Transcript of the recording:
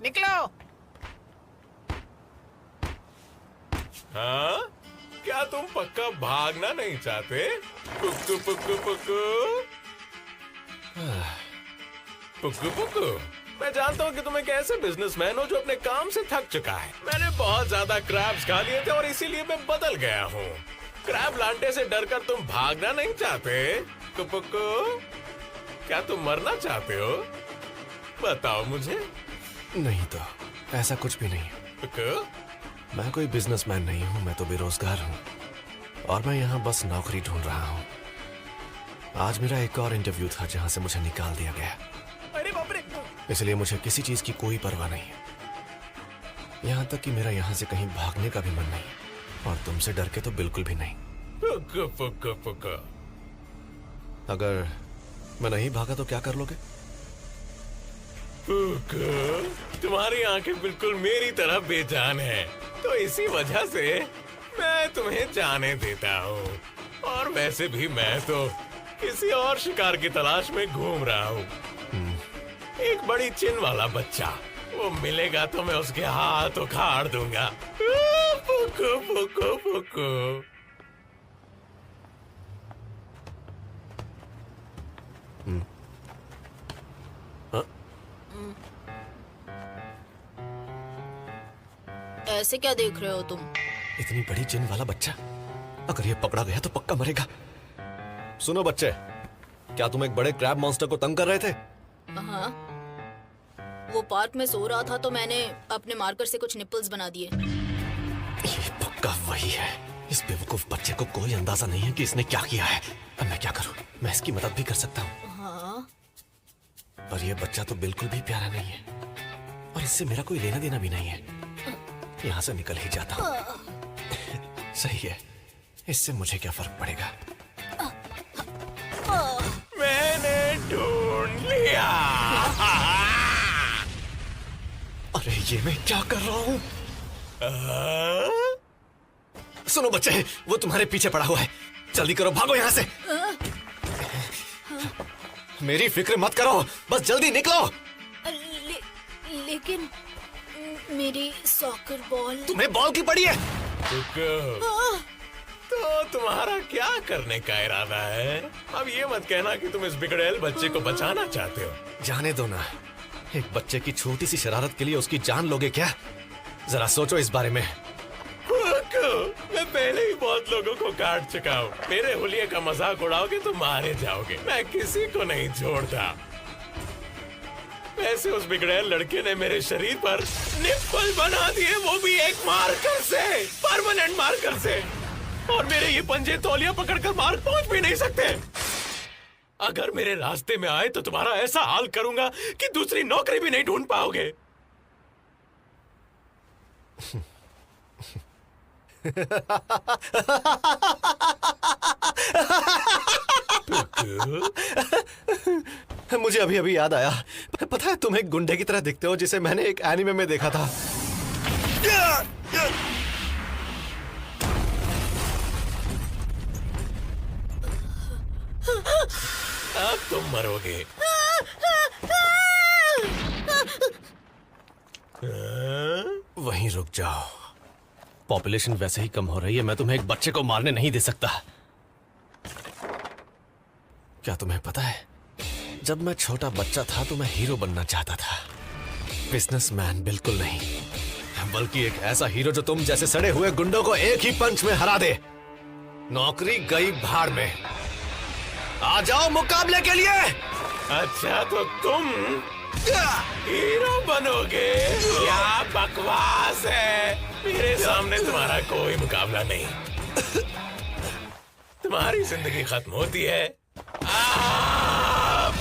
निकलो। हाँ, क्या तुम पक्का भागना नहीं चाहते? पुक्कू पुक्कू पुक्कू पुक्कू पुक्कू। मैं जानता हूँ कि तुम एक ऐसे बिजनेसमैन हो जो अपने काम से थक चुका है। मैंने बहुत ज्यादा क्रैब्स खा लिए थे और इसीलिए मैं बदल गया हूँ। क्रैब लांटे से डरकर तुम भागना नहीं चाहते? पुक्कू, क्या तुम मरना चाहते हो? बताओ मुझे। नहीं तो ऐसा कुछ भी नहीं। पुक्कू, मैं कोई बिजनेसमैन नहीं हूँ, मैं तो बेरोजगार हूँ और मैं यहाँ बस नौकरी ढूंढ रहा हूँ। आज मेरा एक और इंटरव्यू था जहाँ से मुझे निकाल दिया गया। अरे बाप रे। इसलिए मुझे किसी चीज की कोई परवाह नहीं है, यहाँ तक कि मेरा यहाँ से कहीं भागने का भी मन नहीं और तुमसे डर के तो बिल्कुल भी नहीं। पुक्कू पुक्कू पुक्कू। अगर मैं नहीं भागा तो क्या कर लोगे? पुक्कू, तुम्हारी आंखें बिल्कुल मेरी तरह बेजान हैं, तो इसी वजह से मैं तुम्हें जाने देता हूँ। और वैसे भी मैं तो किसी और शिकार की तलाश में घूम रहा हूँ। एक बड़ी चिन वाला बच्चा, वो मिलेगा तो मैं उसके हाथ उखाड़ दूंगा। पुक्कू पुक्कू पुक्कू। ऐसे क्या देख रहे हो तुम? इतनी बड़ी जिन वाला बच्चा, अगर ये पकड़ा गया तो पक्का मरेगा। सुनो बच्चे, क्या तुम एक बड़े क्रैब मॉन्स्टर को तंग कर रहे थे? हाँ, वो पार्क में सो रहा था तो मैंने अपने मार्कर से कुछ निपल्स बना दिए। ये पक्का वही है। इस बेवकूफ बच्चे को कोई अंदाजा नहीं है कि इसने क्या किया है। अब मैं क्या करूं? मैं इसकी मदद भी कर सकता हूँ। हाँ? पर यह बच्चा तो बिल्कुल भी प्यारा नहीं है और इससे मेरा कोई लेना देना भी नहीं है। यहाँ से निकल ही जाता हूँ। सही है, इससे मुझे क्या फर्क पड़ेगा। मैंने ढूंढ लिया। अरे ये मैं क्या कर रहा हूँ? सुनो बच्चे, वो तुम्हारे पीछे पड़ा हुआ है। जल्दी करो, भागो यहाँ से। मेरी फिक्र मत करो, बस जल्दी निकलो। लेकिन मेरी सॉकर बॉल। तुम्हें बॉल की पड़ी है? तो तुम्हारा क्या करने का इरादा है? अब ये मत कहना कि तुम इस बिगड़ैल बच्चे को बचाना चाहते हो। जाने दो ना, एक बच्चे की छोटी सी शरारत के लिए उसकी जान लोगे क्या? जरा सोचो इस बारे में। मैं पहले ही बहुत लोगों को काट चुका हूँ। मेरे हुलिये का मजाक उड़ाओगे तो मारे जाओगे। मैं किसी को नहीं छोड़ता। वैसे उस बिगड़ैल लड़के ने मेरे शरीर पर निप्पल बना दिए, वो भी एक मार्कर से, परमानेंट मार्कर से। और मेरे ये पंजे तौलिया पकड़कर मार्ग पहुंच भी नहीं सकते। अगर मेरे रास्ते में आए तो तुम्हारा ऐसा हाल करूंगा कि दूसरी नौकरी भी नहीं ढूंढ पाओगे। मुझे अभी अभी याद आया, पता है तुम एक गुंडे की तरह दिखते हो जिसे मैंने एक एनिमे में देखा था। अब तुम मरोगे। वहीं रुक जाओ, पॉपुलेशन वैसे ही कम हो रही है। मैं तुम्हें एक बच्चे को मारने नहीं दे सकता। क्या तुम्हें पता है, जब मैं छोटा बच्चा था तो मैं हीरो बनना चाहता था, बिजनेसमैन बिल्कुल नहीं, बल्कि एक ऐसा हीरो जो तुम जैसे सड़े हुए गुंडों को एक ही पंच में हरा दे। नौकरी गई भाड़ में, आ जाओ मुकाबले के लिए। अच्छा तो तुम हीरो बनोगे? क्या बकवास है। मेरे सामने तुम्हारा कोई मुकाबला नहीं। तुम्हारी जिंदगी खत्म होती है अब।